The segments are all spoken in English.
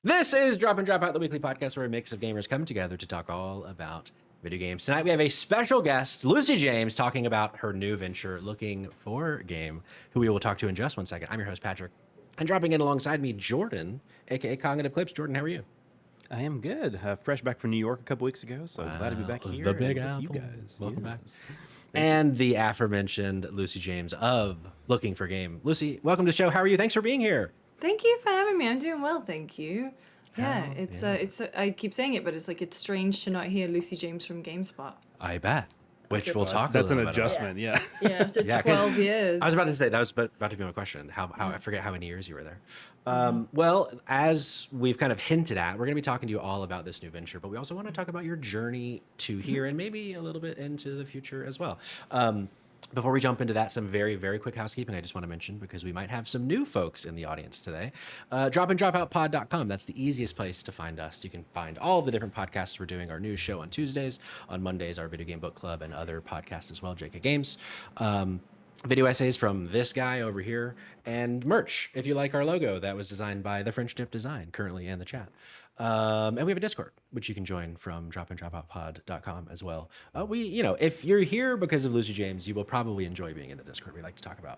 This is Drop and Drop Out, the weekly podcast where a mix of gamers come together to talk all about video games. Tonight we have a special guest, Lucy James, talking about her new venture, Lookingfor.game, who we will talk to in just 1 second. I'm your host, Patrick, and dropping in alongside me, Jordan, aka Cognitive Clips. Jordan, how are you? I am good. Fresh back from New York a couple weeks ago, so glad to be back here The Big with Apple. you guys. Welcome back. Yes. And the aforementioned Lucy James of Lookingfor.game. Lucy, welcome to the show. How are you? Thanks for being here. Thank you for having me. I'm doing well, thank you. Yeah, Hell, it's I keep saying it, but it's strange to not hear Lucy James from GameSpot. I bet. Which we'll talk That's a an little bit about. adjustment, yeah. Yeah, after 12 years. I was about to say, that was about to be my question. How I forget how many years you were there. Well, as we've kind of hinted at, we're going to be talking to you all about this new venture, but we also want to talk about your journey to here and maybe a little bit into the future as well. Before we jump into that, some very, very quick housekeeping I just want to mention because we might have some new folks in the audience today. DropinDropoutPod.com. That's the easiest place to find us. You can find all the different podcasts we're doing. Our news show on Tuesdays. On Mondays, our Video Game Book Club and other podcasts as well, JK Games. Video essays from this guy over here, and merch, if you like our logo. That was designed by the French Dip Design, currently in the chat. And we have a Discord, which you can join from dropinDropoutPod.com as well. If you're here because of Lucy James, you will probably enjoy being in the Discord. We like to talk about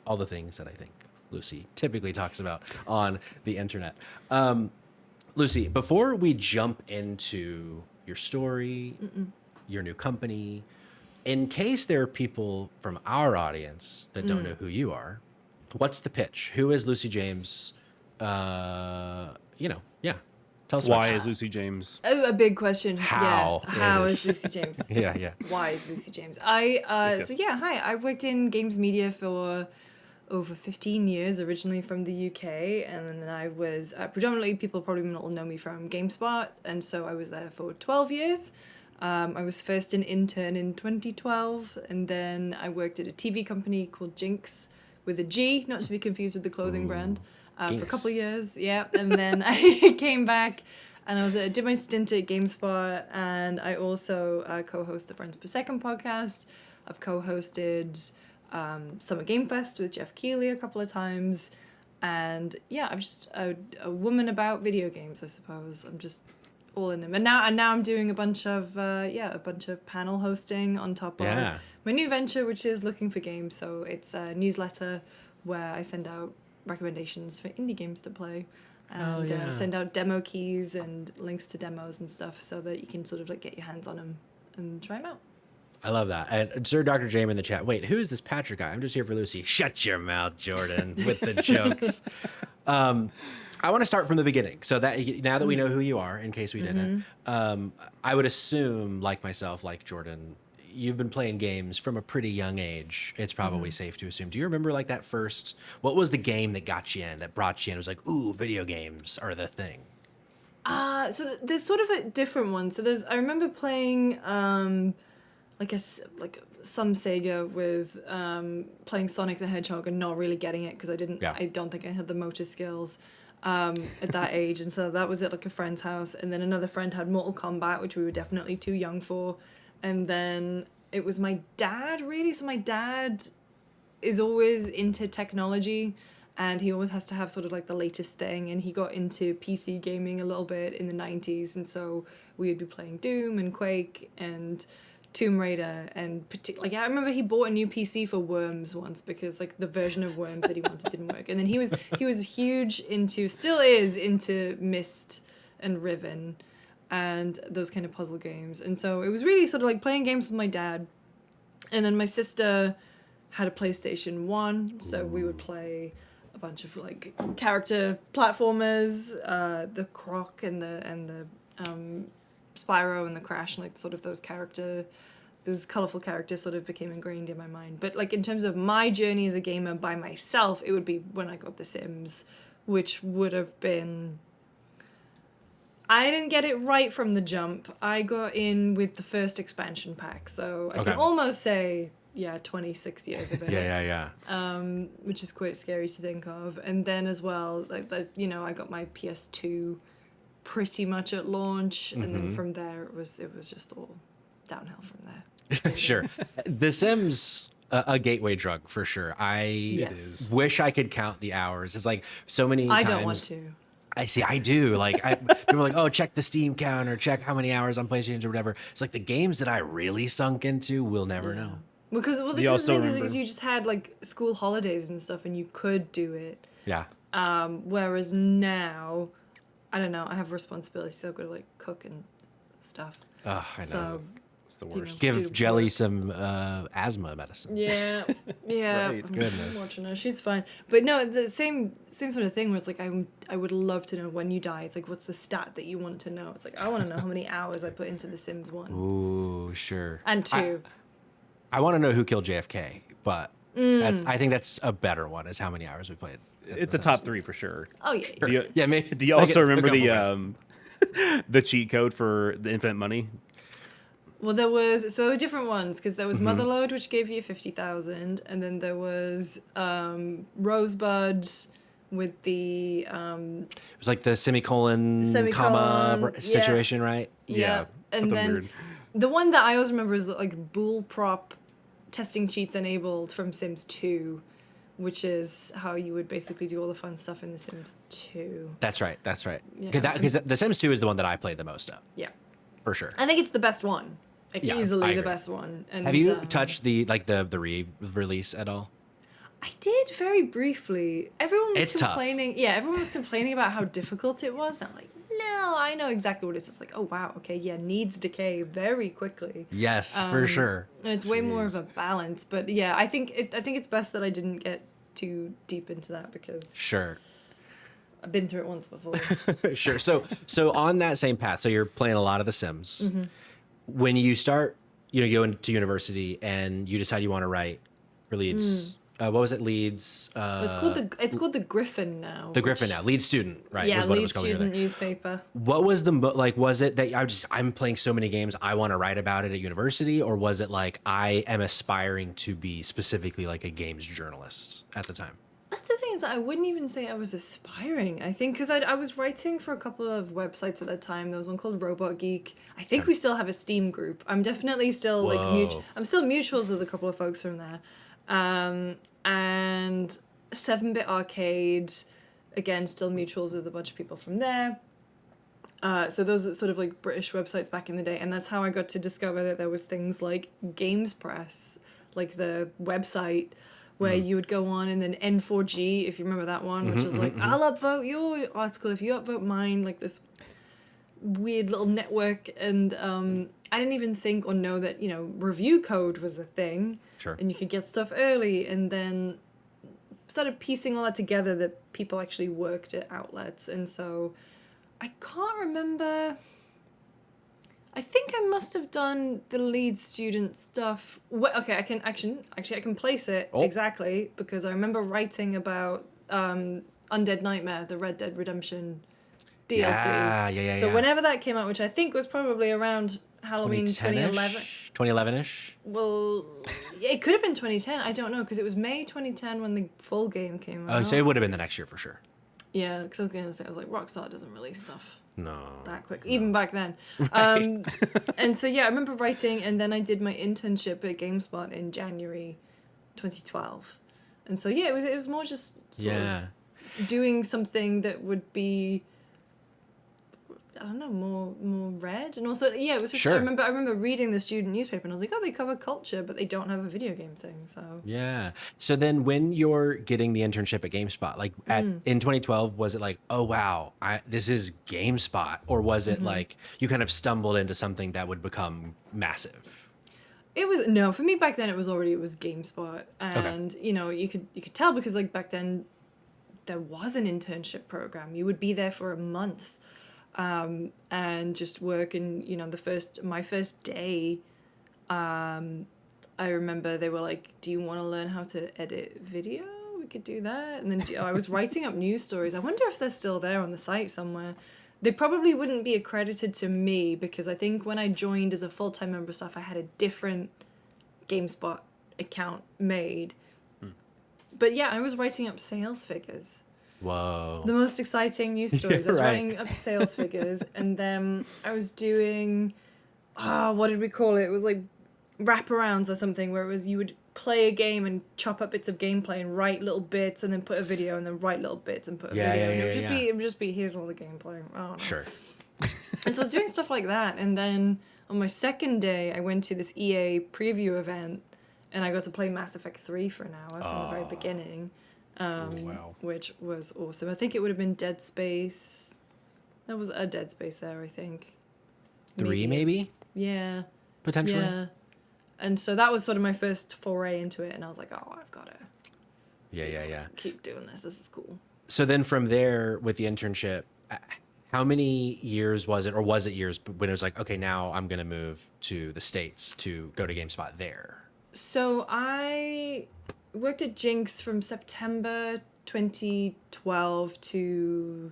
all the things that I think Lucy typically talks about on the internet. Lucy, before we jump into your story, your new company, in case there are people from our audience that don't know who you are, what's the pitch? Who is Lucy James? Tell us Why is Lucy James? Oh, a big question. How Yeah. How it is is. Lucy James? Yeah. Why is Lucy James? Yes. So yeah, hi. I worked in games media for over 15 years, originally from the UK, and then I was predominantly, people probably will know me from GameSpot, and so I was there for 12 years. I was first an intern in 2012, and then I worked at a TV company called Jinx, with a G, not to be confused with the clothing brand, for a couple of years. Yeah, and then I came back, and did my stint at GameSpot, and I also co-host the Friends Per Second podcast. I've co-hosted Summer Game Fest with Jeff Keighley a couple of times, and yeah, I'm just a woman about video games, I suppose. I'm just all in them, and now I'm doing a bunch of panel hosting on top of my new venture, which is Lookingfor.game. So it's a newsletter where I send out recommendations for indie games to play, and send out demo keys and links to demos and stuff, so that you can sort of like get your hands on them and try them out. I love that. And Sir Dr. Jame in the chat. Wait, who is this Patrick guy? I'm just here for Lucy. Shut your mouth, Jordan, with the jokes. I want to start from the beginning. So that now that we know who you are, in case we didn't, I would assume, like myself, like Jordan, you've been playing games from a pretty young age. It's probably safe to assume. Do you remember like that first? What was the game that got you in? That brought you in? It was like, ooh, video games are the thing. So there's sort of a different one. So I remember playing some Sega with playing Sonic the Hedgehog and not really getting it because I don't think I had the motor skills at that age, and so that was at like a friend's house, and then another friend had Mortal Kombat, which we were definitely too young for, and then it was my dad, really. So my dad is always into technology, and he always has to have sort of like the latest thing, and he got into PC gaming a little bit in the 90s, and so we would be playing Doom and Quake and Tomb Raider, and I remember he bought a new PC for Worms once because like the version of Worms that he wanted didn't work, and then he was still is into Myst and Riven and those kind of puzzle games, and so it was really sort of like playing games with my dad, and then my sister had a PlayStation 1, so we would play a bunch of like character platformers, the Croc and the Spyro and the Crash, and like sort of those colourful characters sort of became ingrained in my mind. But like in terms of my journey as a gamer by myself, it would be when I got The Sims, which would have been... I didn't get it right from the jump. I got in with the first expansion pack, so I can almost say, 26 years of it. Yeah. Which is quite scary to think of. And then as well, I got my PS2 pretty much at launch, and then from there it was just all downhill from there. Sure. The Sims, a gateway drug for sure. I wish I could count the hours. It's like so many times. I don't want to. I see. I do. Like, people are like, oh, check the Steam count or check how many hours on PlayStation or whatever. It's like the games that I really sunk into, we'll never know. Because Do you the also thing remember- is you just had like school holidays and stuff, and you could do it. Yeah. Whereas now, I don't know. I have responsibilities. I've got to like cook and stuff. Oh, I know. So It's the you worst. know, Give do Jelly work. some asthma medicine. Yeah, yeah. Right, I'm goodness. watching her. She's fine. But no, the same sort of thing where it's like I would love to know when you die. It's like, what's the stat that you want to know? It's like, I want to know how many hours I put into The Sims 1 Ooh, sure. and 2. I want to know who killed JFK, but I think that's a better one. Is how many hours we played. It's a top 3 for sure. Oh yeah. Do you, Yeah, maybe. do you also remember the cheat code for the infinite money? Well, there was different ones because there was Motherload, which gave you 50,000, and then there was Rosebud with the It was like the semicolon, comma Semicolon, situation, right? yeah, and something then weird. the one that I always remember is like bullprop testing cheats enabled from Sims 2, which is how you would basically do all the fun stuff in The Sims 2. That's right. That's right. Yeah. Because The Sims 2 is the one that I played the most of, Yeah, for sure. I think it's the best one. Like Yeah, I easily the agree. best one. And Have you touched the re-release at all? I did very briefly. Everyone was It's tough. complaining. Yeah, everyone was complaining about how difficult it was. And I'm like, no, I know exactly what it is. It's like, oh wow, okay, yeah, needs decay very quickly. Yes, for sure. And it's way more of Jeez. a balance. But yeah, I think it's best that I didn't get too deep into that because Sure. I've been through it once before. Sure. So on that same path, so you're playing a lot of The Sims. When you start, you go into university and you decide you want to write for Leeds. What was it? Leeds. It's called the Griffin now. The Griffin which- now. Leeds student, right? Yeah, was what it Leeds was called the other student day. newspaper. What was was it that I'm playing so many games, I want to write about it at university, or was it like I am aspiring to be specifically like a games journalist at the time? That's the thing is that I wouldn't even say I was aspiring. I think because I was writing for a couple of websites at that time. There was one called Robot Geek. I think we still have a Steam group. I'm definitely still Whoa. I'm still mutuals with a couple of folks from there. And 7-Bit Arcade, again, still mutuals with a bunch of people from there. So those are sort of like British websites back in the day. And that's how I got to discover that there was things like Games Press, like the website where you would go on, and then N4G, if you remember that one, which is like, I'll upvote your article if you upvote mine, like this weird little network. And I didn't even think or know that, review code was a thing. Sure. And you could get stuff early, and then started piecing all that together that people actually worked at outlets. And so I can't remember. I think I must have done the lead student stuff. Okay, I can place it exactly because I remember writing about Undead Nightmare, the Red Dead Redemption DLC. Yeah. So whenever that came out, which I think was probably around Halloween 2011. 2011-ish? Well, it could have been 2010. I don't know because it was May 2010 when the full game came out. Oh, so it would have been the next year for sure. Yeah, because I was going to say, I was like, Rockstar doesn't release stuff No. that quick, even back then. And so, yeah, I remember writing, and then I did my internship at GameSpot in January 2012. And so, yeah, it was more just sort of doing something that would be, I don't know, more read. And also, yeah, it was just, Sure. I remember reading the student newspaper, and I was like, oh, they cover culture, but they don't have a video game thing, so. Yeah. So then when you're getting the internship at GameSpot, like in 2012, was it like, oh, wow, this is GameSpot? Or was it like you kind of stumbled into something that would become massive? It was, no, for me back then it was GameSpot. And, you could tell because like back then there was an internship program. You would be there for a month. And just work, and my first day, I remember they were like, do you want to learn how to edit video? We could do that. And then I was writing up news stories. I wonder if they're still there on the site somewhere. They probably wouldn't be accredited to me because I think when I joined as a full-time member of staff, I had a different GameSpot account made. But yeah, I was writing up sales figures. Whoa. The most exciting news stories. I was right. writing up sales figures, and then I was doing, what did we call it? It was like wraparounds or something, where it was you would play a game and chop up bits of gameplay and write little bits and then put a video and then write little bits and put a video. And it would just be here's all the gameplay. I don't know. Sure. And so I was doing stuff like that, and then on my second day I went to this EA preview event and I got to play Mass Effect 3 for an hour from the very beginning. Wow. Which was awesome. I think it would have been Dead Space. There was a Dead Space there, I think. 3 maybe? Yeah. Potentially? Yeah. And so that was sort of my first foray into it, and I was like, oh, I've got to keep doing this. This is cool. So then from there, with the internship, how many years was it, or was it years when it was like, okay, now I'm going to move to the States to go to GameSpot there? So I worked at Jinx from September 2012 to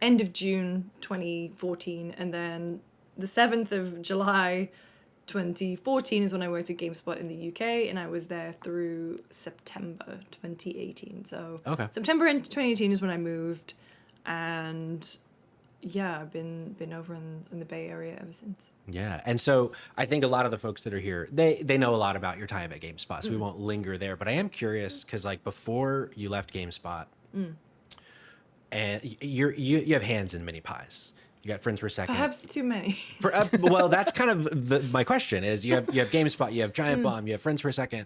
end of June 2014, and then the 7th of July 2014 is when I worked at GameSpot in the UK, and I was there through September 2018. So September into 2018 is when I moved, and yeah, I've been over in the Bay Area ever since. Yeah. And so I think a lot of the folks that are here, they know a lot about your time at GameSpot, so we won't linger there. But I am curious because, like, before you left GameSpot, and you have hands in many pies. You got Friends Per Second. Perhaps too many. Well, that's kind of my question is you have GameSpot, you have Giant Bomb, you have Friends Per Second.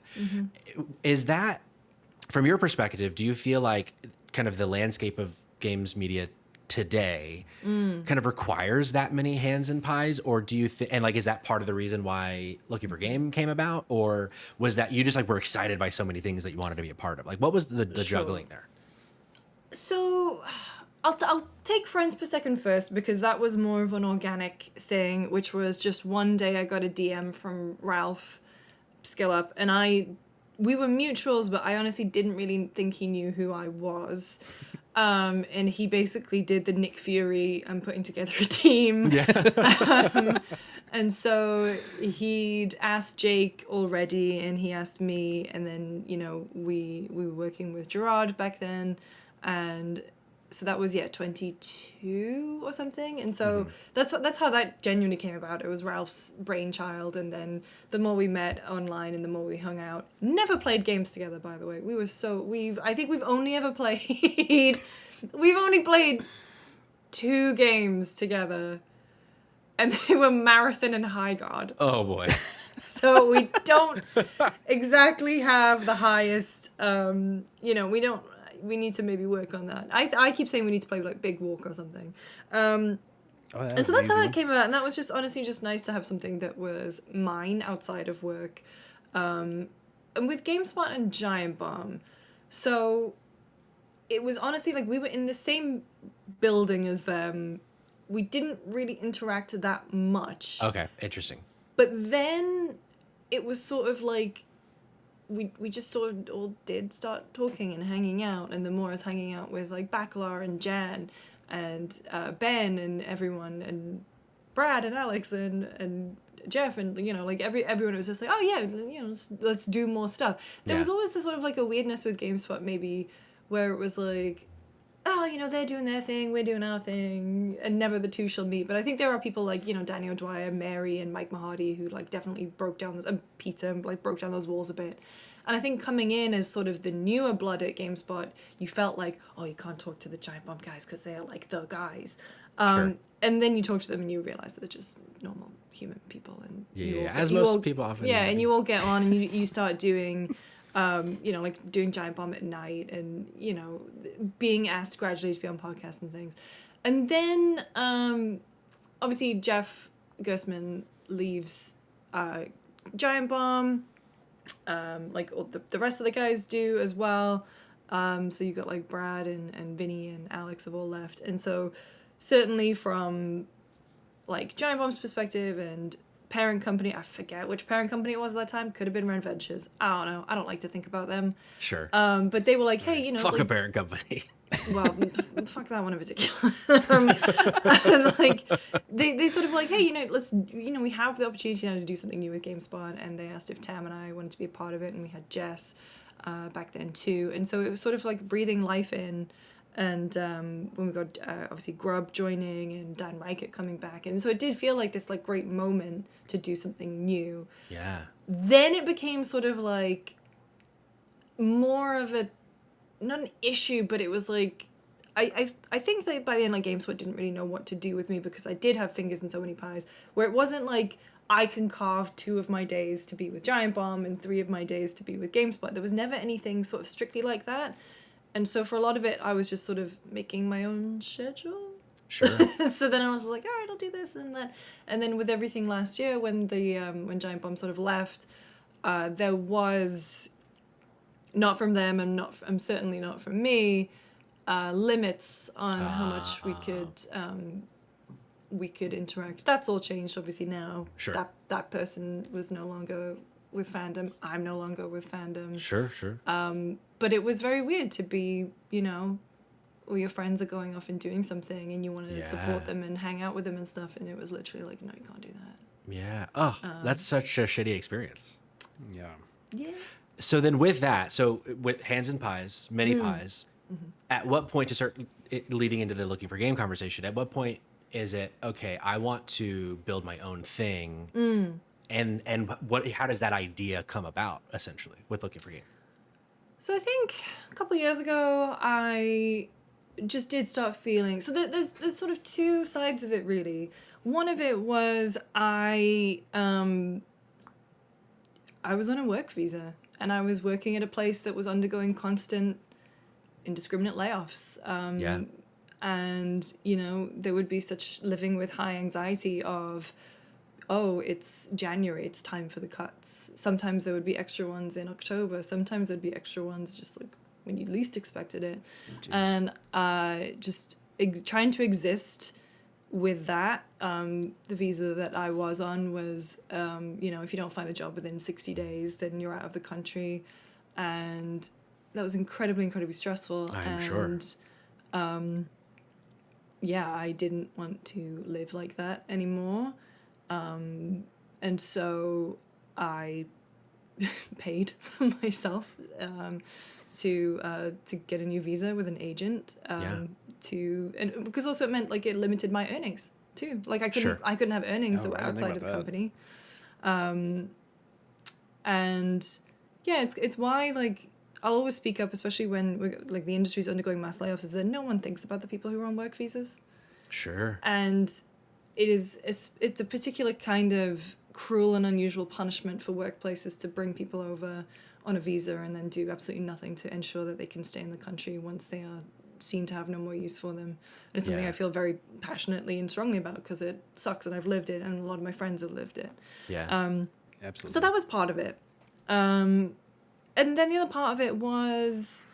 Is that, from your perspective, do you feel like kind of the landscape of games media today kind of requires that many hands in pies, or do you think, and like, is that part of the reason why Lookingfor.game came about, or was that you just like were excited by so many things that you wanted to be a part of? Like, what was the juggling there? So I'll take Friends Per Second first, because that was more of an organic thing, which was just one day I got a DM from Ralph Skillup, and we were mutuals, but I honestly didn't really think he knew who I was. And he basically did the Nick Fury, I'm putting together a team. Yeah. And so he'd asked Jake already, and he asked me, and then, you know, we were working with Gerard back then, and so that was 22 or something, and so that's how that genuinely came about. It was Ralph's brainchild, and then the more we met online and the more we hung out. Never played games together, by the way. I think we've only ever played we've only played 2 games together, and they were Marathon and High Guard. Oh boy. So we don't exactly have the highest we need to maybe work on that. I keep saying we need to play like Big Walk or something. And so that's how that came about. And that was just honestly just nice to have something that was mine outside of work. And with GameSpot and Giant Bomb, so it was honestly like we were in the same building as them. We didn't really interact that much. Okay, interesting. But then it was sort of like we just sort of all did start talking and hanging out, and the more I was hanging out with like Baclar and Jan and Ben and everyone and Brad and Alex and Jeff and like everyone was just like, oh yeah, let's do more stuff. There was always this sort of like a weirdness with GameSpot maybe where it was like, oh, they're doing their thing, we're doing our thing, and never the two shall meet. But I think there are people like, Danny O'Dwyer, Mary, and Mike Mahardy who, like, definitely broke down those, and Peter, like, broke down those walls a bit. And I think coming in as sort of the newer blood at GameSpot, you felt like, oh, you can't talk to the Giant Bomb guys because they're, like, the guys. Sure. And then you talk to them and you realize that they're just normal human people. And most people often. Yeah, and you all get on and you start doing... like doing Giant Bomb at night and, being asked gradually to be on podcasts and things. And then, obviously, Jeff Gerstmann leaves Giant Bomb, like all the rest of the guys do as well. So you got, like, Brad and Vinny and Alex have all left. And so, certainly from, like, Giant Bomb's perspective and parent company, I forget which parent company it was at that time, could have been Ren Ventures, I don't know, I don't like to think about them. Sure. But they were like, hey, fuck like, a parent company. Well, fuck that one in particular. And like they sort of like, hey, let's we have the opportunity now to do something new with GameSpot, and they asked if Tam and I wanted to be a part of it, and we had Jess back then too, and so it was sort of like breathing life in, And when we got obviously Grub joining and Dan Reichert coming back, and so it did feel like this like great moment to do something new. Yeah. Then it became sort of like more of a, not an issue, but it was like I think that by the end, like, GameSpot didn't really know what to do with me because I did have fingers in so many pies, where it wasn't like I can carve 2 of my days to be with Giant Bomb and 3 of my days to be with GameSpot. There was never anything sort of strictly like that. And so for a lot of it, I was just sort of making my own schedule. Sure. So then I was like, all right, I'll do this and that. And then with everything last year, when when Giant Bomb sort of left, there was, not from them and certainly not from me, limits on how much we could interact. That's all changed obviously now. Sure. That person was no longer with fandom. I'm no longer with fandom. Sure. But it was very weird to be, all your friends are going off and doing something and you want to support them and hang out with them and stuff, and it was literally like, no, you can't do that. Yeah. Oh, that's such a shitty experience. Yeah. Yeah. So then with that, so with hands and pies, many pies, at what point, to start leading into the looking for game conversation, at what point is it, okay, I want to build my own thing, and how does that idea come about, essentially, with looking for game? So I think a couple of years ago, I just did start feeling, so there's sort of 2 sides of it, really. One of it was I was on a work visa, and I was working at a place that was undergoing constant indiscriminate layoffs. And, there would be such living with high anxiety of, oh, it's January, it's time for the cuts. Sometimes there would be extra ones in October. Sometimes there'd be extra ones just like when you least expected it. Jeez. And just trying to exist with that. The visa that I was on was, if you don't find a job within 60 days, then you're out of the country. And that was incredibly stressful. I'm sure. I didn't want to live like that anymore. And so I paid myself to get a new visa with an agent. And because also it meant like it limited my earnings too. Like I couldn't have earnings that were outside of the company. And yeah, it's why like I'll always speak up, especially when like the industry's undergoing mass layoffs, is that no one thinks about the people who are on work visas. Sure. And it's a particular kind of cruel and unusual punishment for workplaces to bring people over on a visa and then do absolutely nothing to ensure that they can stay in the country once they are seen to have no more use for them. And it's something I feel very passionately and strongly about because it sucks and I've lived it and a lot of my friends have lived it. Yeah. Absolutely. So that was part of it. And then the other part of it was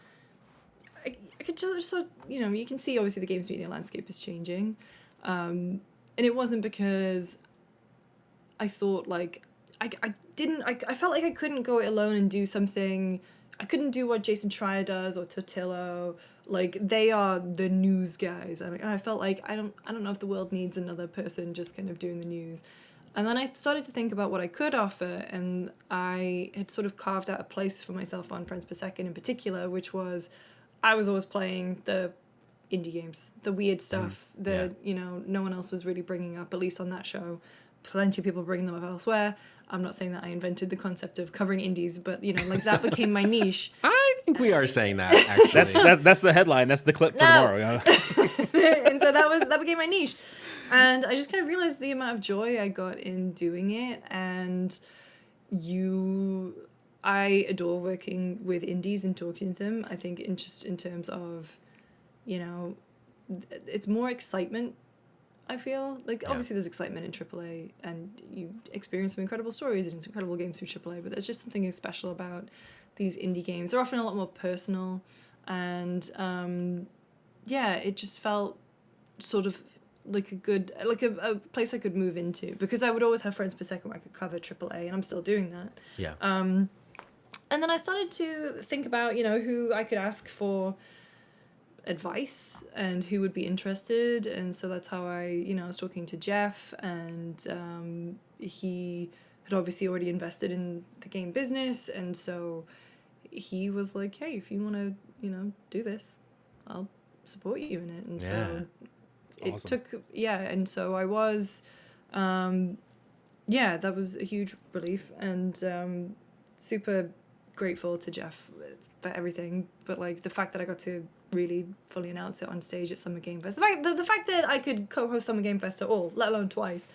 I could just sort of, you can see obviously the games media landscape is changing. And it wasn't because I thought like, I felt like I couldn't go it alone and do something. I couldn't do what Jason Schreier does or Tortillo. Like they are the news guys. And I felt like I don't know if the world needs another person just kind of doing the news. And then I started to think about what I could offer, and I had sort of carved out a place for myself on Friends Per Second in particular, which was I was always playing the indie games, the weird stuff that, no one else was really bringing up, at least on that show. Plenty of people bringing them up elsewhere. I'm not saying that I invented the concept of covering indies, but, like that became my niche. I think we are saying that, actually. That's the headline. That's the clip for tomorrow. And so that became my niche. And I just kind of realized the amount of joy I got in doing it. And I adore working with indies and talking to them. I think just in terms of, it's more excitement, I feel. Like, obviously there's excitement in AAA, and you experience some incredible stories and incredible games through AAA, but there's just something special about these indie games. They're often a lot more personal. And, it just felt sort of like a place I could move into, because I would always have Friends Per Second where I could cover AAA, and I'm still doing that. Yeah. And then I started to think about, who I could ask for advice and who would be interested. And so that's how I was talking to Jeff, and he had obviously already invested in the game business. And so he was like, hey, if you want to, do this, I'll support you in it. And Yeah. so it Awesome. took, and so I was, that was a huge relief, and super grateful to Jeff for everything. But like the fact that I got to really fully announce it on stage at Summer Game Fest, the fact that I could co-host Summer Game Fest at all, let alone twice,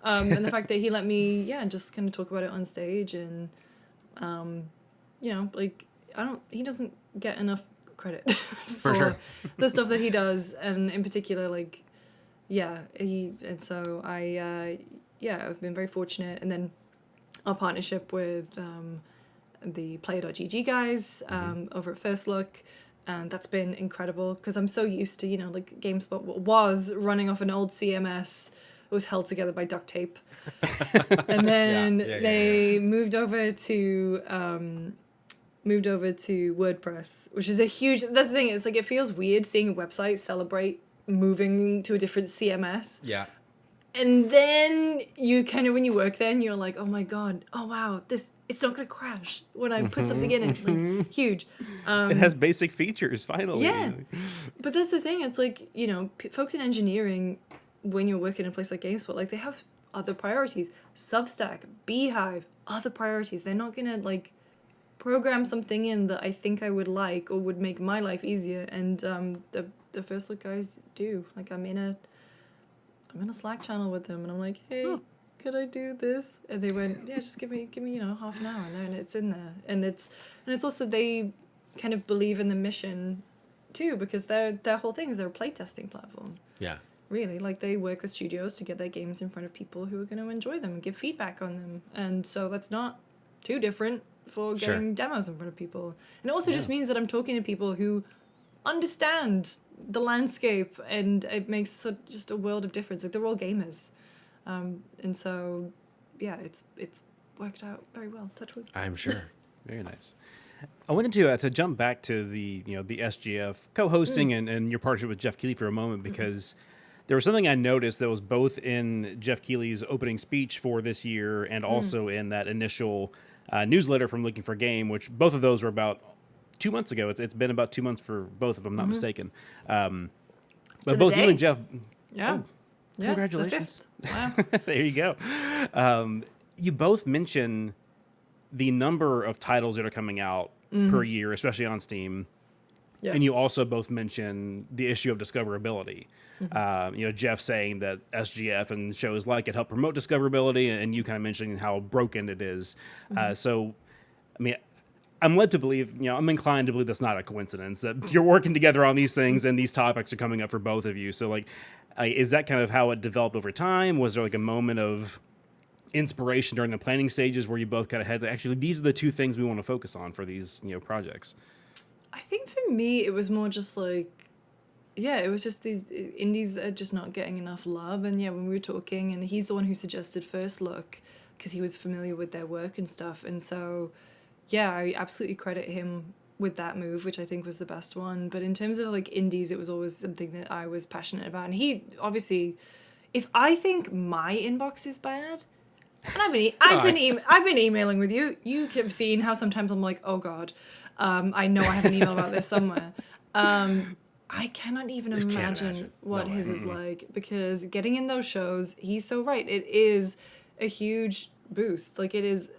and the fact that he let me just kind of talk about it on stage, and like he doesn't get enough credit for sure. the stuff that he does, and in particular like so I've been very fortunate. And then our partnership with the Player.gg guys over at First Look, and that's been incredible because I'm so used to like GameSpot was running off an old CMS. It was held together by duct tape, and then they moved over to WordPress, which is a huge. That's the thing. It's like it feels weird seeing a website celebrate moving to a different CMS. Yeah. And then you kind of, when you work there, and you're like, oh my god, oh wow, it's not gonna crash when I put something in it. Like, huge. It has basic features, finally. Yeah. But that's the thing. It's like, folks in engineering, when you're working in a place like GameSpot, like they have other priorities. Substack, Beehive, other priorities. They're not gonna like program something in that I think I would like or would make my life easier. And the First Look guys do. Like I'm in a Slack channel with them, and I'm like, hey, could I do this? And they went, yeah, just give me half an hour, and it's in there. And it's also, they kind of believe in the mission too, because their whole thing is they're a playtesting platform. Yeah. Really, like they work with studios to get their games in front of people who are going to enjoy them and give feedback on them. And so that's not too different for getting demos in front of people. And it also just means that I'm talking to people who understand the landscape, and it makes just a world of difference. Like they're all gamers, and so it's worked out very well. Touch wood. I'm sure. Very nice. I wanted to jump back to the the SGF co-hosting and your partnership with Jeff Keighley for a moment, because there was something I noticed that was both in Jeff Keighley's opening speech for this year and also in that initial newsletter from Lookingfor.game, which both of those were about 2 months ago. It's been about 2 months for both of them, not mistaken. But both you and Jeff. Yeah. Congratulations. The 5th. Wow. There you go. You both mention the number of titles that are coming out per year, especially on Steam. Yeah. And you also both mention the issue of discoverability. Jeff saying that SGF and shows like it help promote discoverability, and you kind of mentioning how broken it is. So, I mean, I'm led to believe, I'm inclined to believe that's not a coincidence, that you're working together on these things and these topics are coming up for both of you. So, like, is that kind of how it developed over time? Was there like a moment of inspiration during the planning stages where you both kind of had to, actually, these are the two things we want to focus on for these, projects? I think for me, it was more just like, it was just these indies that are just not getting enough love. And when we were talking, and he's the one who suggested First Look because he was familiar with their work and stuff. And so, I absolutely credit him with that move, which I think was the best one. But in terms of like indies, it was always something that I was passionate about. And he obviously, if I think my inbox is bad, and I've been emailing with you. You have seen how sometimes I'm like, oh God, I know I have an email about this somewhere. I cannot even imagine what his is like, because getting in those shows, he's so right. It is a huge boost. Like it is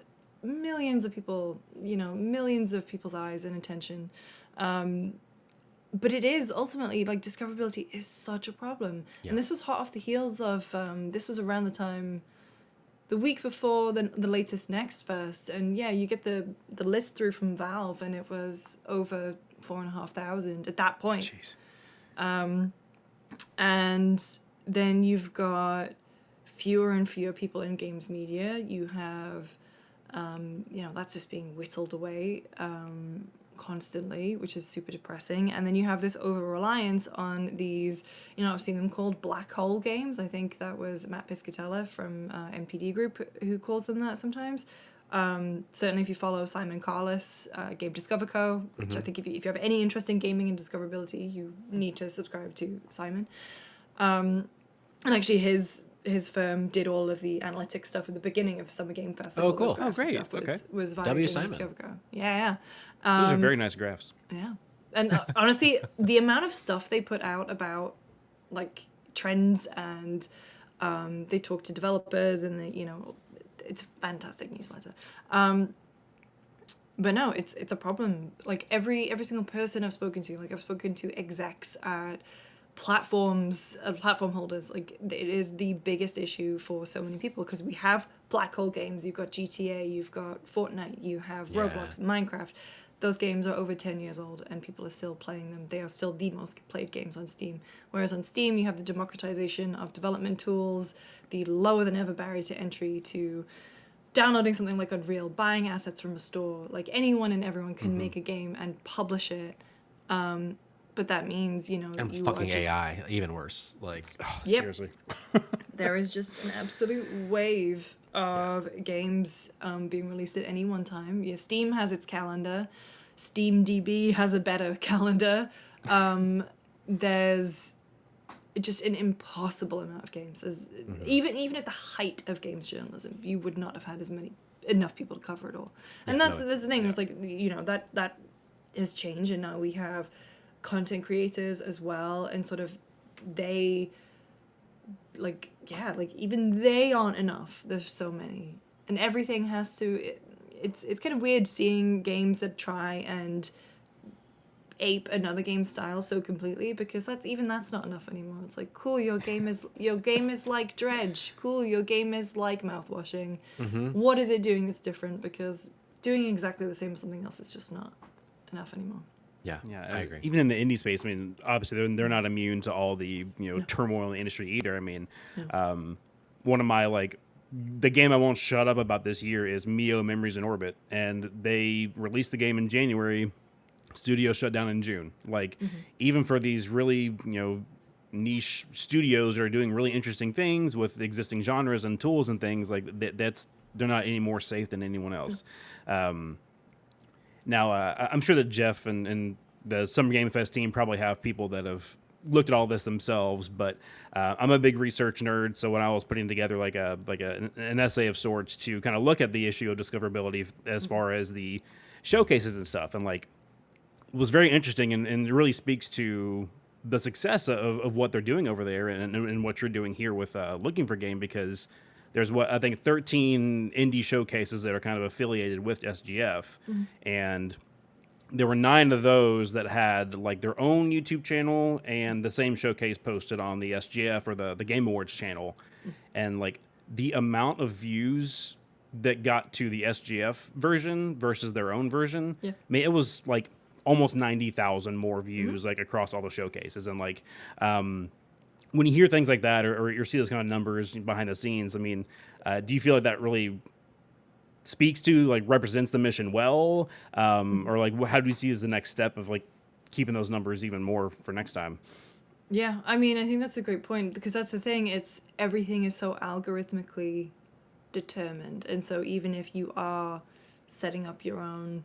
millions of people, millions of people's eyes and attention. But it is ultimately, like, discoverability is such a problem. Yeah. And this was hot off the heels of, this was around the time, the week before the latest Next Fest. And you get the list through from Valve, and it was over 4,500 at that point. Jeez. And then you've got fewer and fewer people in games media. You have, that's just being whittled away constantly, which is super depressing. And then you have this over-reliance on these, I've seen them called black hole games. I think that was Matt Piscatella from MPD Group who calls them that sometimes. Certainly if you follow Simon Carless, Game Discover Co., which I think if you have any interest in gaming and discoverability, you need to subscribe to Simon. And actually his firm did all of the analytics stuff at the beginning of Summer Game Fest. Oh, cool. Oh, great. Was via W. Game Simon. Discover Co. Yeah. Those are very nice graphs. Yeah. And honestly, the amount of stuff they put out about like trends and they talk to developers and it's a fantastic newsletter. But no, it's a problem. Like every single person I've spoken to, like I've spoken to execs at platforms, platform holders, like it is the biggest issue for so many people because we have black hole games. You've got GTA, you've got Fortnite, you have Roblox, Minecraft. Those games are over 10 years old and people are still playing them. They are still the most played games on Steam. Whereas on Steam, you have the democratization of development tools, the lower than ever barrier to entry to downloading something like Unreal, buying assets from a store. Like anyone and everyone can make a game and publish it. But that means, And you fucking are just, AI, even worse. Like, Seriously. there is just an absolute wave of games being released at any one time. Steam has its calendar. SteamDB has a better calendar. There's just an impossible amount of games. Even at the height of games journalism, you would not have had enough people to cover it all. And that's the thing. It's like that has changed, and now we have content creators as well, and sort of they even they aren't enough. There's so many, and everything has to. It's kind of weird seeing games that try and ape another game's style so completely, because that's not enough anymore. It's like, cool, your game is like Dredge. Cool, your game is like mouthwashing. What is it doing that's different? Because doing exactly the same as something else is just not enough anymore. Yeah, I agree. Even in the indie space, I mean, obviously they're not immune to all the turmoil in the industry either. I mean, one of my the game I won't shut up about this year is Mio Memories in Orbit, and they released the game in January. Studio shut down in June. Even for these really niche studios that are doing really interesting things with existing genres and tools and things they're not any more safe than anyone else. Now, I'm sure that Jeff and the Summer Game Fest team probably have people that have looked at all this themselves, but I'm a big research nerd, so when I was putting together an essay of sorts to kind of look at the issue of discoverability as far as the showcases and stuff, and it was very interesting and really speaks to the success of what they're doing over there and what you're doing here with Lookingfor.game, because there's 13 indie showcases that are kind of affiliated with SGF, and there were 9 of those that had their own YouTube channel and the same showcase posted on the SGF or the Game Awards channel, and the amount of views that got to the SGF version versus their own version, I mean, it was almost 90,000 more views across all the showcases, and when you hear things like that, or you see those kind of numbers behind the scenes, I mean, do you feel like that really speaks to represents the mission well, or how do you see as the next step of keeping those numbers even more for next time? Yeah, I mean, I think that's a great point, because that's the thing. Everything is so algorithmically determined, and so even if you are setting up your own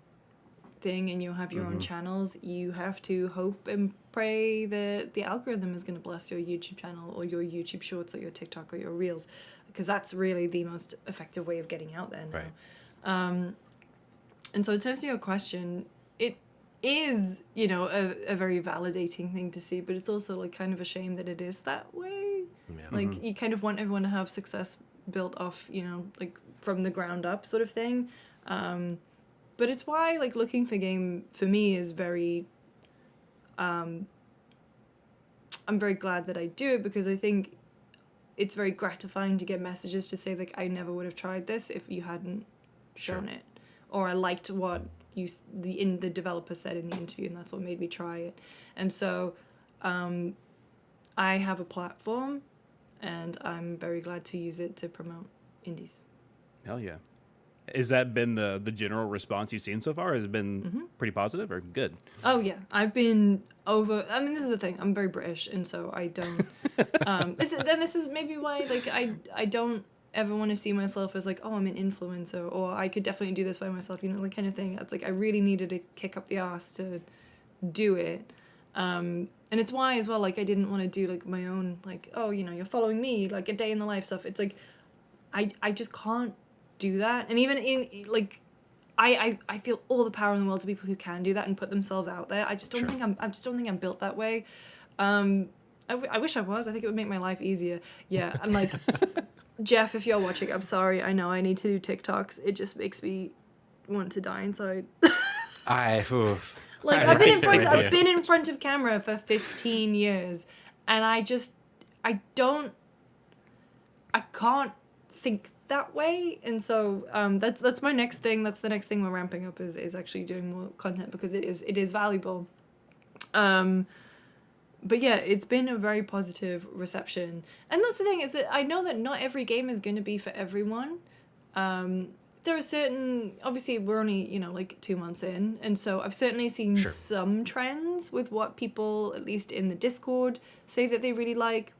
thing and you have your own channels, you have to hope and pray that the algorithm is going to bless your YouTube channel or your YouTube shorts or your TikTok or your reels, because that's really the most effective way of getting out there now. Right. And so in terms of your question, it is a very validating thing to see, but it's also kind of a shame that it is that way. You kind of want everyone to have success built off from the ground up sort of thing. But it's why Lookingfor.game for me is very I'm very glad that I do it, because I think it's very gratifying to get messages to say I never would have tried this if you hadn't shown it, or I liked what the developer said in the interview and that's what made me try it. And so I have a platform and I'm very glad to use it to promote indies. Hell yeah. Has that been the general response you've seen so far? Has it been pretty positive or good? Oh, yeah. I've been this is the thing. I'm very British, and so I don't... this is maybe why I don't ever want to see myself as I'm an influencer, or I could definitely do this by myself, kind of thing. It's I really needed to kick up the arse to do it. And it's why as well, I didn't want to do my own, you're following me, a day in the life stuff. It's I just can't do that. And even in I feel all the power in the world to people who can do that and put themselves out there. I just don't think I'm built that way. I wish I was. I think it would make my life easier. Yeah, and like Jeff, if you're watching, I'm sorry. I know I need to do TikToks. It just makes me want to die inside. I've been in front of camera for 15 years, and I can't think that way. And so that's my next thing. That's the next thing we're ramping up is actually doing more content, because it is valuable. But yeah, it's been a very positive reception. And that's the thing, is that I know that not every game is going to be for everyone. There are certain, obviously we're only, like 2 months in. And so I've certainly seen some trends with what people, at least in the Discord, say that they really like.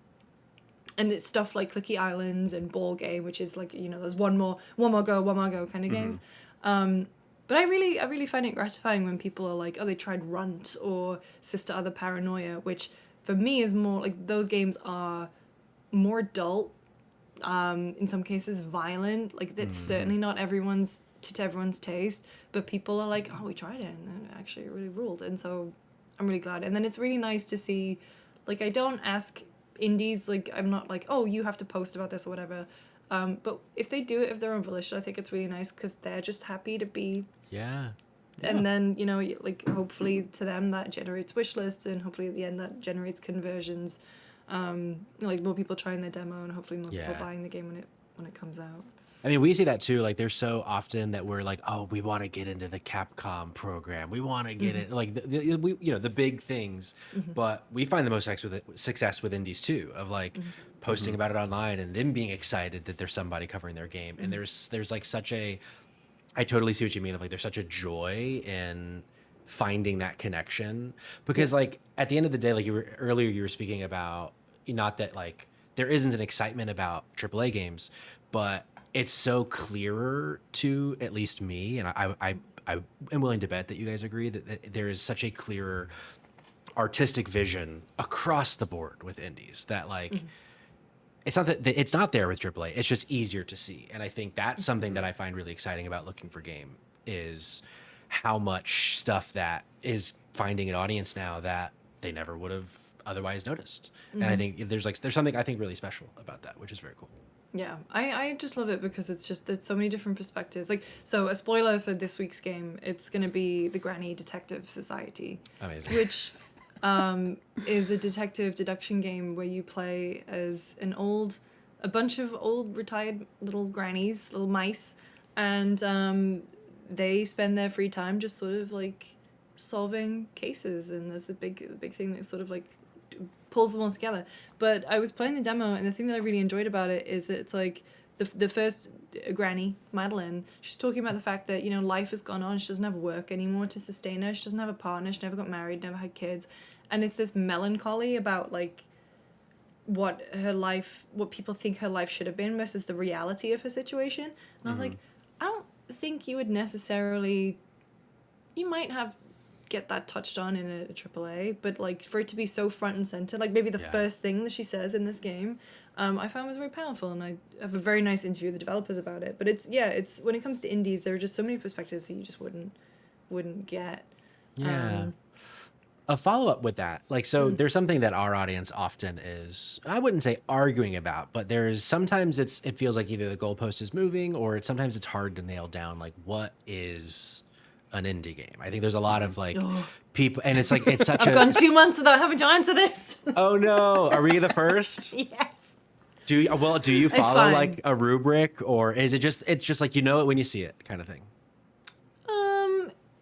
And it's stuff like Clicky Islands and Ball Game, which is like, there's one more go kind of games. But I really find it gratifying when people are like, oh, they tried Runt or Sister Other Paranoia, which for me is more like, those games are more adult, in some cases violent. Like, that's certainly not everyone's taste, but people are like, oh, we tried it and it actually really ruled. And so I'm really glad. And then it's really nice to see, like, I don't ask indies, like, I'm not like, oh, you have to post about this or whatever. But if they do it of their own volition, I think it's really nice, because they're just happy to be. Yeah. And then, like, hopefully to them that generates wish lists, and hopefully at the end that generates conversions. Like, more people trying their demo, and hopefully more people buying the game when it comes out. I mean, we see that too. Like, there's so often that we're like, oh, we want to get into the Capcom program. We want to get it, like, the big things. But we find the most success with indies too, of like posting about it online and them being excited that there's somebody covering their game. And there's like such a, I totally see what you mean, of like, there's such a joy in finding that connection, because like at the end of the day, like you were speaking about, not that like there isn't an excitement about AAA games, but it's so clearer to at least me, and I am willing to bet that you guys agree that there is such a clearer artistic vision across the board with indies that like it's not that it's not there with AAA. It's just easier to see, and I think that's something that I find really exciting about Lookingfor.game is how much stuff that is finding an audience now that they never would have otherwise noticed. And I think there's something I think really special about that, which is very cool. Yeah, I just love it, because it's just, there's so many different perspectives. Like, so a spoiler for this week's game, it's going to be the Granny Detective Society. Amazing. Which is a detective deduction game where you play as a bunch of old retired little grannies, little mice, and they spend their free time just sort of like solving cases, and there's a big thing that sort of like pulls them all together. But I was playing the demo, and the thing that I really enjoyed about it is that it's like the first granny, Madeline, she's talking about the fact that, life has gone on. She doesn't have work anymore to sustain her. She doesn't have a partner. She never got married, never had kids. And it's this melancholy about like what people think her life should have been versus the reality of her situation. And I was like, I don't think you would necessarily, you might get that touched on in a AAA, but like for it to be so front and center, like maybe the first thing that she says in this game, I found was very powerful, and I have a very nice interview with the developers about it. But it's when it comes to indies, there are just so many perspectives that you just wouldn't get. A follow-up with that, like, so there's something that our audience often is, I wouldn't say arguing about, but there's sometimes it feels like either the goalpost is moving, or sometimes it's hard to nail down like what is an indie game. I think there's a lot of like people, and it's like it's such I've gone 2 months without having to answer this. Oh no, are we the first? Yes. Do you follow like a rubric, or is it's just like it when you see it kind of thing?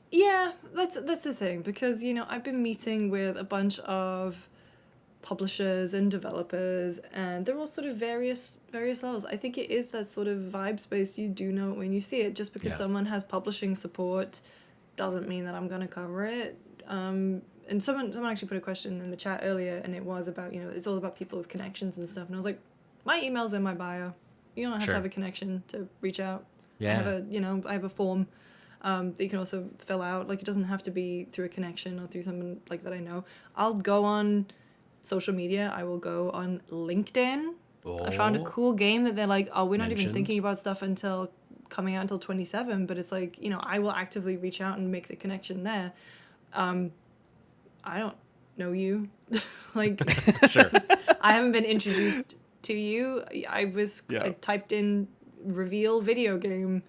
Yeah, that's the thing, because I've been meeting with a bunch of publishers and developers, and they're all sort of various levels. I think it is that sort of vibe space. You do know it when you see it. Just because someone has publishing support doesn't mean that I'm going to cover it. And someone actually put a question in the chat earlier, and it was about, it's all about people with connections and stuff. And I was like, my email's in my bio. You don't have to have a connection to reach out. Yeah. I have a form that you can also fill out. Like, it doesn't have to be through a connection or through someone like that I know. I'll go on social media. I will go on LinkedIn. I found a cool game that they're like, oh, we're not even thinking about stuff until coming out until 27, but it's like, you know, I will actively reach out and make the connection there. I don't know you. Like, Sure. I haven't been introduced to you. I typed in reveal video game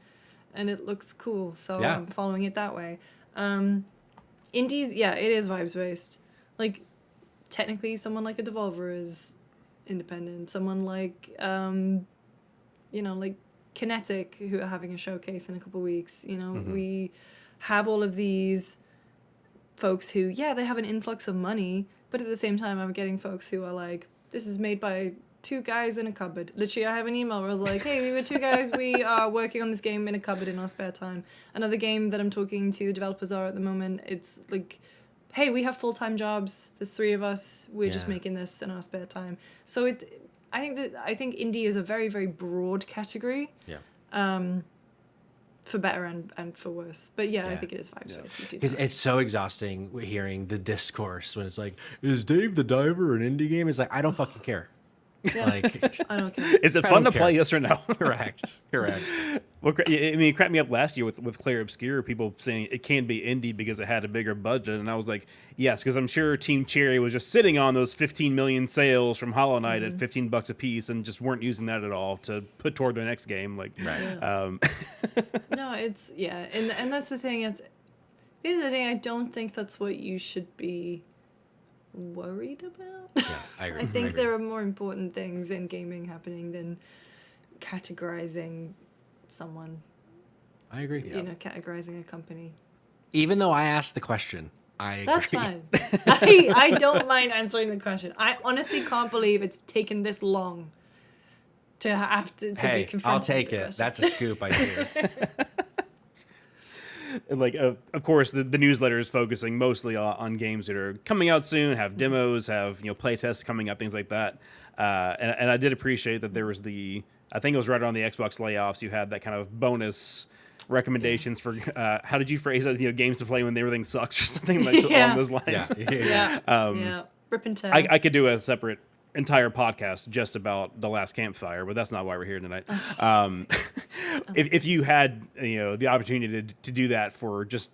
and it looks cool, so I'm following it that way. Indies, it is vibes based. Like, technically someone like a Devolver is independent. Someone like like Kinetic, who are having a showcase in a couple of weeks, you know, we have all of these folks who they have an influx of money, but at the same time I'm getting folks who are like, this is made by two guys in a cupboard. Literally, I have an email where I was like, hey, we were two guys, we are working on this game in a cupboard in our spare time. Another game that I'm talking to the developers are at the moment, it's like, hey, we have full-time jobs, there's 3 of us, we're just making this in our spare time. So I think indie is a very, very broad category. For better and for worse. But I think it is vibes-based. Because it's so exhausting hearing the discourse when it's like, is Dave the Diver an indie game? It's like, I don't fucking care. Like, I don't care. Is it fun to play? Yes or no? Correct. Well, I mean, it cracked me up last year with Claire Obscure, people saying it can be indie because it had a bigger budget. And I was like, yes, because I'm sure Team Cherry was just sitting on those 15 million sales from Hollow Knight at $15 a piece and just weren't using that at all to put toward their next game. Like, No, it's, and that's the thing. It's, at the end of the day, I don't think that's what you should be worried about. I agree. I think there are more important things in gaming happening than categorizing someone. I agree. You know, categorizing a company. Even though I asked the question, I agree. That's fine. I don't mind answering the question. I honestly can't believe it's taken this long to have to be confronted. I'll take with the it. question. That's a scoop, I hear. And like, of course, the newsletter is focusing mostly on games that are coming out soon, have demos, have play tests coming up, things like that. And I did appreciate that there was I think it was right around the Xbox layoffs. You had that kind of bonus recommendations for how did you phrase it? Games to play when everything sucks or something like along those lines. Rip and tear. I could do a separate entire podcast just about The Last Campfire, but that's not why we're here tonight. If you had the opportunity to do that for just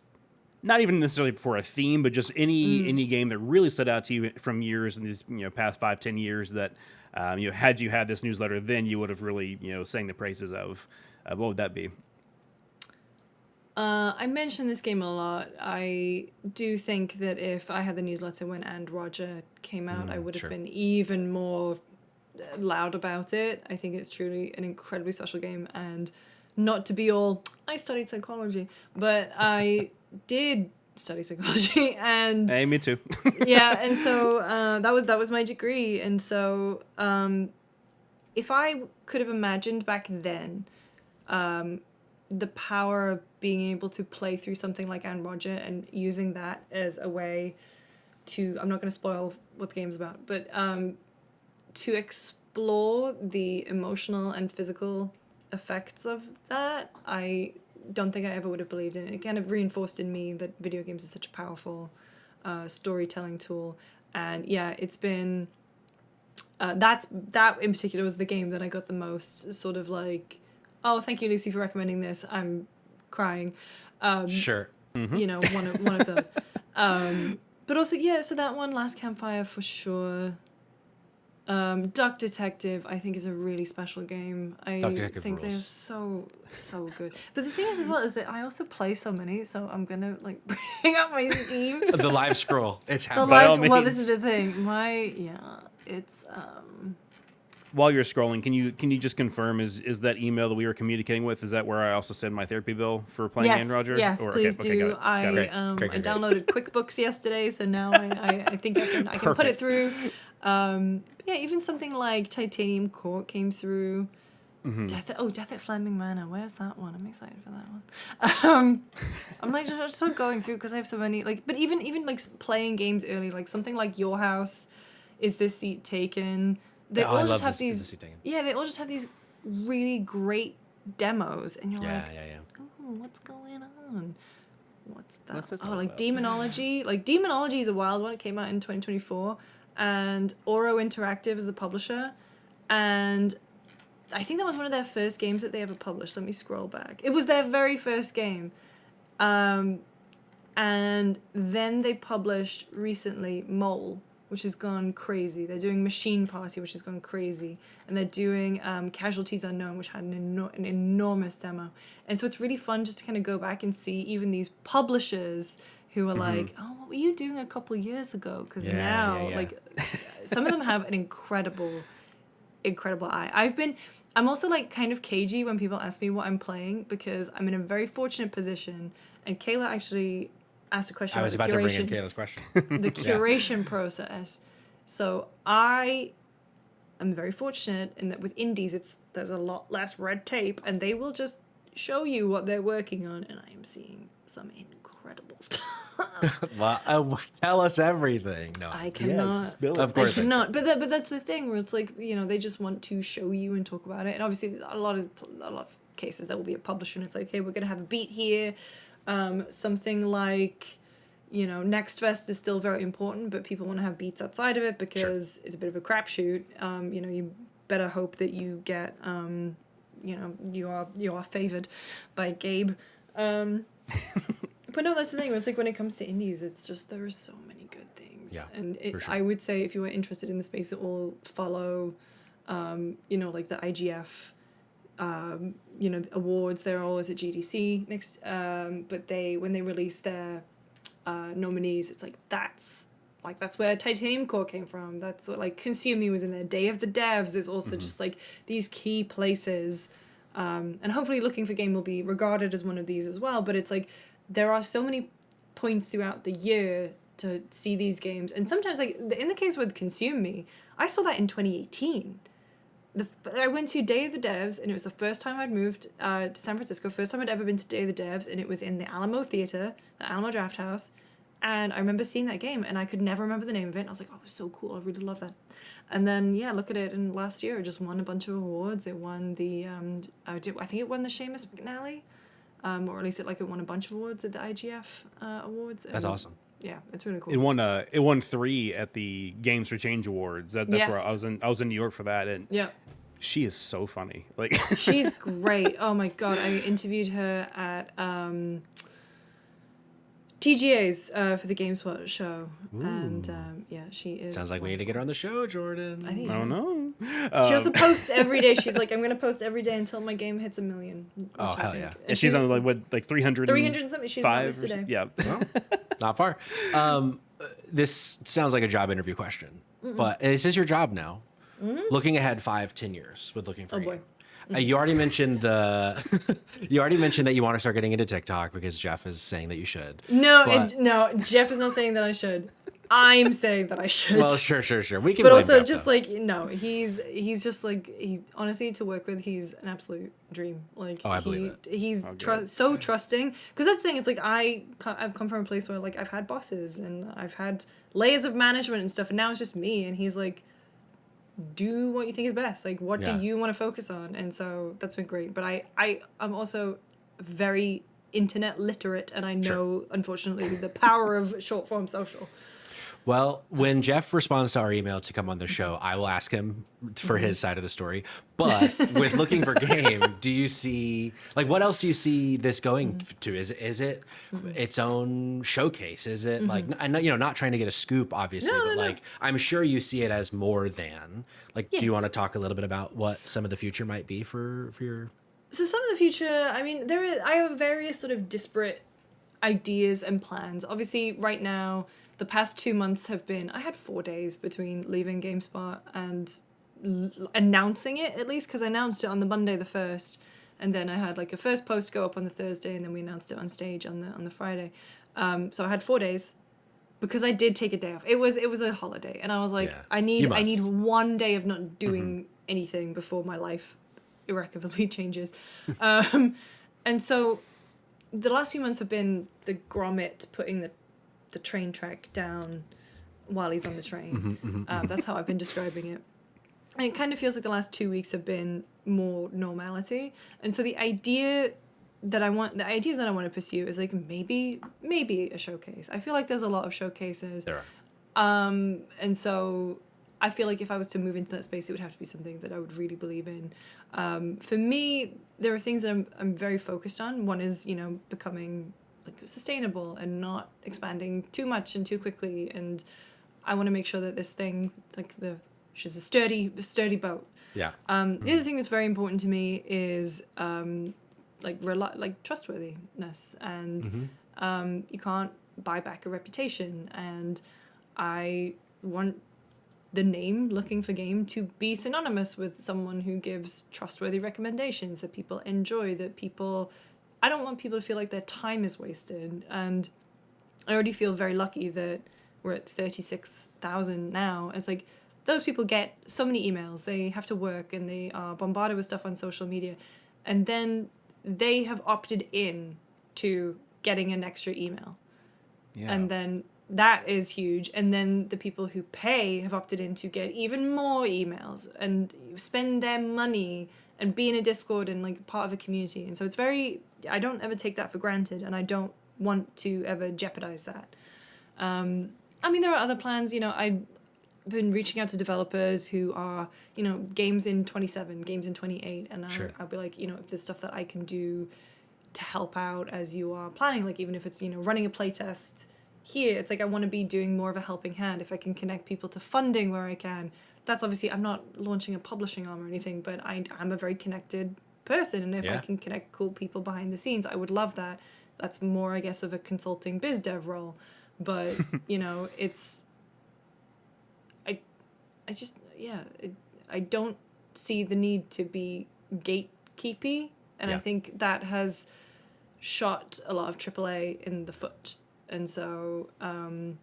not even necessarily for a theme, but just any game that really stood out to you from years in these past 5-10 years that had you had this newsletter, then you would have really sang the praises of. What would that be? I mention this game a lot. I do think that if I had the newsletter when And Roger came out, I would have been even more loud about it. I think it's truly an incredibly special game, and not to be all, I studied psychology, but I did study psychology, and hey, me too. and so that was my degree, and so if I could have imagined back then the power of being able to play through something like And Roger and using that as a way to, I'm not going to spoil what the game's about, but to explore the emotional and physical effects of that, I don't think I ever would have believed in it. It kind of reinforced in me that video games are such a powerful storytelling tool. And it's been, that in particular was the game that I got the most sort of like, oh, thank you, Lucy, for recommending this. I'm crying. Sure. One of those. But also, so that one, Last Campfire for sure. Duck Detective, I think, is a really special game. I think they're so good. But the thing is, as well, is that I also play so many, so I'm gonna bring up my Steam. The live scroll, it's happening. Well, this is the thing. It's While you're scrolling, can you just confirm is that email that we were communicating with, is that where I also send my therapy bill for playing And Roger? Yes, please do. I downloaded QuickBooks yesterday, so now I think I can put it through. Even something like Titanium Court came through. Death at Fleming Manor. Where's that one? I'm excited for that one. I'm just sort of going through because I have so many but even playing games early, like something like Your House, Is This Seat Taken? They all just have these. Yeah, they all just have these really great demos, and you're oh, what's going on? What's that? What's this Demonology. Demonology is a wild one. It came out in 2024, and Oro Interactive is the publisher, and I think that was one of their first games that they ever published. Let me scroll back. It was their very first game. And then they published recently Mole, which has gone crazy. They're doing Machine Party, which has gone crazy. And they're doing Casualties Unknown, which had an enormous demo. And so it's really fun just to kind of go back and see even these publishers who are like, oh, what were you doing a couple years ago? Because now, like, some of them have an incredible eye. I'm also, like, kind of cagey when people ask me what I'm playing because I'm in a very fortunate position. And Kayla actually asked a question about to bring in Kayla's question. The curation process. So I am very fortunate in that with indies, there's a lot less red tape, and they will just show you what they're working on, and I am seeing some incredible stuff. Well, tell us everything. No, I cannot. Yes, of course I cannot. But that's the thing where it's like, they just want to show you and talk about it. And obviously, a lot of cases there will be a publisher, and it's like, okay, we're gonna have a beat here. Something like, Next Fest is still very important, but people want to have beats outside of it because it's a bit of a crapshoot. You better hope that you get, you are favored by Gabe. But no, that's the thing. It's like when it comes to indies, it's just there are so many good things. Yeah, and for sure. I would say if you were interested in the space, it will follow, like the IGF. Awards, they're always at GDC next, but when they release their nominees, it's like that's where Titanium Core came from. That's what, like, Consume Me was in there. Day of the Devs is also just like these key places, and hopefully Lookingfor.game will be regarded as one of these as well. But it's like there are so many points throughout the year to see these games, and sometimes, like in the case with Consume Me, I saw that in 2018. I went to Day of the Devs, and it was the first time I'd moved to San Francisco, first time I'd ever been to Day of the Devs, and it was in the Alamo Theater, the Alamo Draft House, and I remember seeing that game, and I could never remember the name of it, and I was like, oh, it was so cool, I really love that. And then, look at it, and last year it just won a bunch of awards. It won the, I think it won the Seamus McNally, or at least it won a bunch of awards at the IGF awards. That's awesome. Yeah, it's really cool. It won 3 at the Games for Change Awards. That's where I was in New York for that, and she is so funny. Like she's great. Oh my god, I interviewed her at TGA's for the GameSpot show. Ooh. And she is. Sounds like we need to get her on the show, Jordan. I think. I don't know. She also posts every day. She's like, I'm gonna post every day until my game hits 1 million. Oh hell yeah! And she's on 300. 300 something. She's on this today. Yeah, well, not far. This sounds like a job interview question, but this is your job now. Looking ahead 5-10 years with Lookingfor. Oh boy. You already mentioned that you want to start getting into TikTok because Jeff is saying that you should. No, Jeff is not saying that I should. I'm saying that I should. Well, sure. We can. But also, Jeff, just though. he's just he honestly, to work with, he's an absolute dream. Like, I believe it. He's so trusting. Because that's the thing. It's like I've come from a place where I've had bosses and I've had layers of management and stuff, and now it's just me. And he's like, do what you think is best. Like, what do you want to focus on? And so that's been great. But I'm also very internet literate, and I know, unfortunately, the power of short form social. Well, when Jeff responds to our email to come on the show, I will ask him for his side of the story. But with Lookingfor.game, do you see, what else do you see this going to? Is it its own showcase? Is it not trying to get a scoop, obviously, but I'm sure you see it as more than. Yes. Do you want to talk a little bit about what some of the future might be for your? So some of the future, I have various sort of disparate ideas and plans. Obviously, right now, the past 2 months have been, I had 4 days between leaving GameSpot and announcing it, at least, because I announced it on the Monday the 1st, and then I had a first post go up on the Thursday, and then we announced it on stage on the Friday. So I had 4 days because I did take a day off. It was a holiday, and I was like, I need 1 day of not doing anything before my life irrecoverably changes. And so the last few months have been the Gromit putting the train track down while he's on the train. That's how I've been describing it. And it kind of feels like the last 2 weeks have been more normality. And so the ideas that I want to pursue is maybe a showcase. I feel like there's a lot of showcases. There are. And so I feel like if I was to move into that space, it would have to be something that I would really believe in. For me, there are things that I'm very focused on. One is, becoming like sustainable and not expanding too much and too quickly. And I want to make sure that this thing, like she's a sturdy boat. Yeah. The other thing that's very important to me is trustworthiness, and you can't buy back a reputation. And I want the name Looking4.game to be synonymous with someone who gives trustworthy recommendations that people enjoy, I don't want people to feel like their time is wasted. And I already feel very lucky that we're at 36,000 now. It's like those people get so many emails, they have to work and they are bombarded with stuff on social media, and then they have opted in to getting an extra email. Yeah. And then that is huge. And then the people who pay have opted in to get even more emails and spend their money and be in a Discord and like part of a community. And so it's I don't ever take that for granted, and I don't want to ever jeopardize that. There are other plans. I've been reaching out to developers who are, games in 27, games in 28, and Sure. I'll be like, if there's stuff that I can do to help out as you are planning, like even if it's, running a playtest here, it's like I want to be doing more of a helping hand. If I can connect people to funding where I can, that's obviously, I'm not launching a publishing arm or anything, but I'm a very connected person, and if I can connect cool people behind the scenes, I would love that. That's more, I guess, of a consulting biz dev role, but I don't see the need to be gatekeepy, and I think that has shot a lot of AAA in the foot. And so, I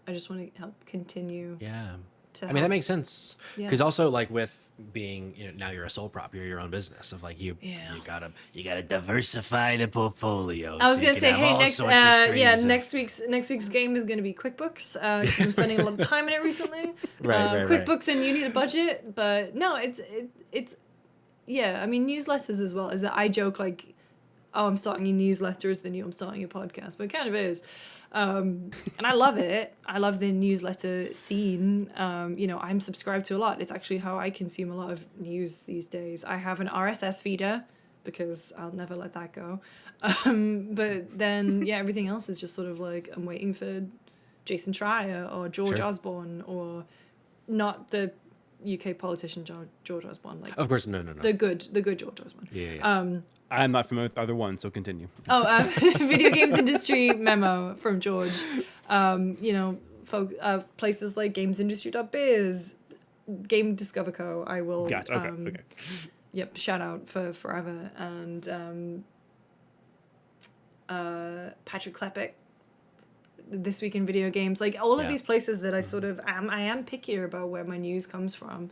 just want to help continue. Yeah. That makes sense. Because also, like, with being, now you're a sole prop, you're your own business. Of like you gotta diversify the portfolio. I was gonna say, hey, next week's game is gonna be QuickBooks. I've been spending a lot of time in it recently. Right. QuickBooks, and you need a budget, but no, it's newsletters as well. Is that I joke like, oh, I'm starting a newsletter is the new I'm starting a podcast, but it kind of is. And I love it. I love the newsletter scene. I'm subscribed to a lot. It's actually how I consume a lot of news these days. I have an RSS feeder because I'll never let that go. But then, everything else is just sort of like I'm waiting for Jason Schreier or George Osborne, or not the UK politician George Osborne. Like, of course, no. The good George Osborne. Yeah. I'm not familiar with either one, so continue. Video games industry memo from George. Places like gamesindustry.biz, Game Discover Co. I will. Gotcha. Okay. Yep. Shout out for forever, and Patrick Klepek. This Week in Video Games, like all of these places that I sort of I am pickier about where my news comes from.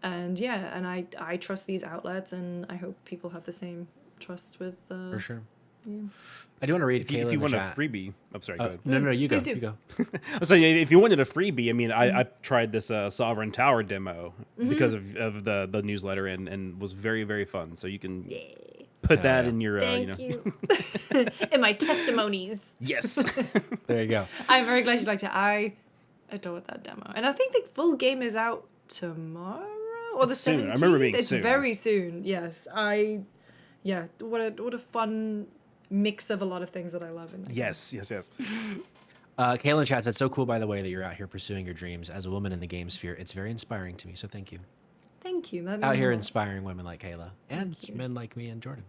And I trust these outlets, and I hope people have the same trust with. For sure. Yeah. I do want to read. If you want a freebie, I'm sorry. Go ahead. No, you go. You go. I'm saying if you wanted a freebie, I tried this Sovereign Tower demo because of the newsletter, and was very, very fun. So you can put that in your. Thank you. In my testimonies. Yes. There you go. I'm very glad you liked it. I adore that demo, and I think the full game is out tomorrow. Or the 17th. Soon. I remember being it's soon. Very soon. Yes, what a fun mix of a lot of things that I love in that. Yes. Kayla Chat said, so cool, by the way, that you're out here pursuing your dreams as a woman in the game sphere. It's very inspiring to me, so thank you. Thank you. Out here inspiring women like Kayla and men like me and Jordan.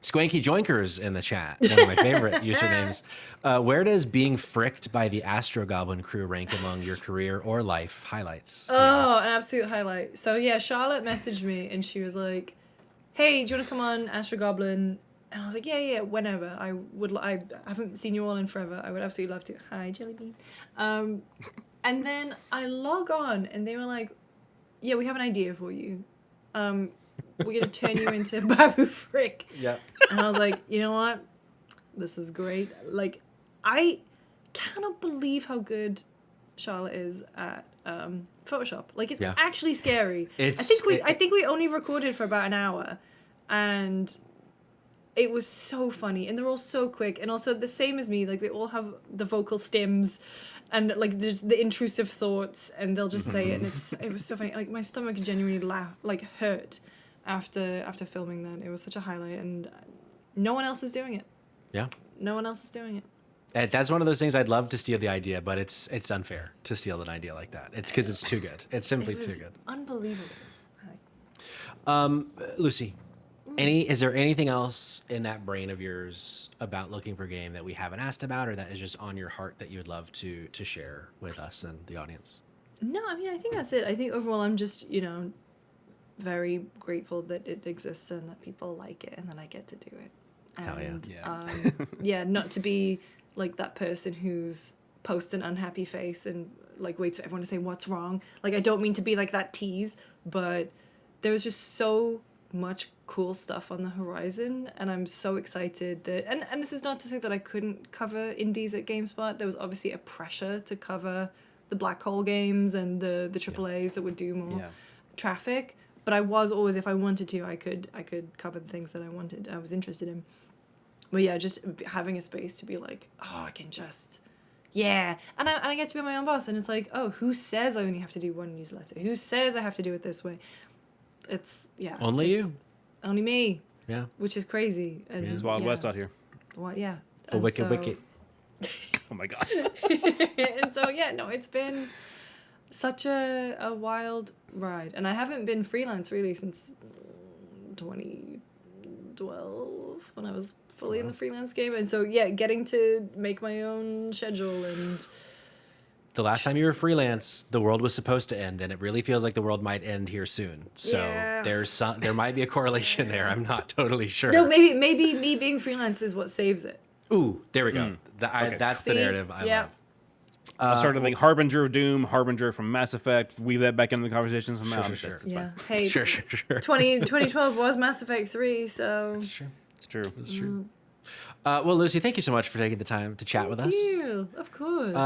Squanky Joinkers in the chat, one of my favorite usernames. Where does being fricked by the Astro Goblin crew rank among your career or life highlights? Oh, an absolute highlight. So Charlotte messaged me and she was like, hey, do you want to come on Astro Goblin? And I was like, yeah, whenever. I haven't seen you all in forever. I would absolutely love to. Hi, Jellybean. And then I log on and they were like, yeah, we have an idea for you. We're going to turn you into Babu Frick. Yeah. And I was like, you know what? This is great. Like, I cannot believe how good Charlotte is at Photoshop. Like, it's actually scary. I think we only recorded for about an hour. And it was so funny, and they're all so quick, and also the same as me. Like they all have the vocal stims, and like just the intrusive thoughts, and they'll just say it, and it was so funny. Like my stomach genuinely hurt after filming that. It was such a highlight, and no one else is doing it. Yeah. No one else is doing it. That's one of those things I'd love to steal the idea, but it's unfair to steal an idea like that. It's because it's too good. It's simply too good. Unbelievable. Lucy, is there anything else in that brain of yours about Looking for Game that we haven't asked about, or that is just on your heart that you would love to share with us and the audience? No, I mean, I think that's it. I think overall I'm just, very grateful that it exists and that people like it and that I get to do it. And, Hell yeah. not to be like that person who's posts an unhappy face and like waits for everyone to say what's wrong. Like, I don't mean to be like that tease, but there's just so much cool stuff on the horizon, and I'm so excited that and this is not to say that I couldn't cover indies at GameSpot. There was obviously a pressure to cover the black hole games and the AAAs that would do more traffic, but I was always, if I wanted to, I could cover the things that I was interested in. But yeah, just having a space to be like, oh, I can just and I get to be my own boss, and it's like, oh, who says I only have to do one newsletter? Who says I have to do it this way? It's only you. Only me. Yeah. Which is crazy. And It's Wild West out here. What? Yeah. A wicked. Oh my God. And so, it's been such a wild ride. And I haven't been freelance really since 2012 when I was fully in the freelance game. And so, getting to make my own schedule and... The last time you were freelance, the world was supposed to end, and it really feels like the world might end here soon. So there might be a correlation there. I'm not totally sure. No, maybe me being freelance is what saves it. Ooh, there we go. That's the narrative I love. I started to think Harbinger of Doom, Harbinger from Mass Effect. Weave that back into the conversation somehow. Sure. It's fine. Hey, Sure. 2012 was Mass Effect 3, so... It's true. It's true. It's true. Well, Lucy, thank you so much for taking the time to chat with us. Thank you. Of course.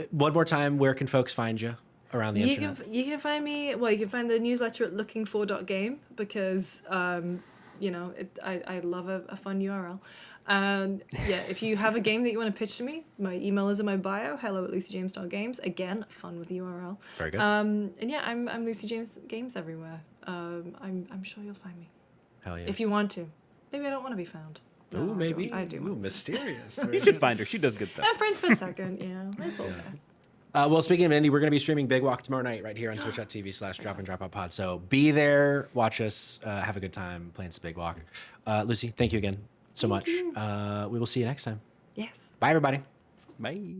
One more time, where can folks find you around the internet? You can find me, you can find the newsletter at Lookingfor.game because, I love a fun URL. And if you have a game that you want to pitch to me, my email is in my bio, hello@LucyJames.games. Again, fun with the URL. Very good. I'm Lucy James Games everywhere. I'm sure you'll find me. Hell yeah. If you want to. Maybe I don't want to be found. No, Ooh, maybe. I do. Ooh, mysterious. You should find her. She does good stuff. Friends per second, it's okay. Well, speaking of indie, we're going to be streaming Big Walk tomorrow night right here on twitch.tv/drop-and-drop-out-pod. So be there, watch us, have a good time playing some Big Walk. Lucy, thank you again so much. We will see you next time. Yes. Bye, everybody. Bye.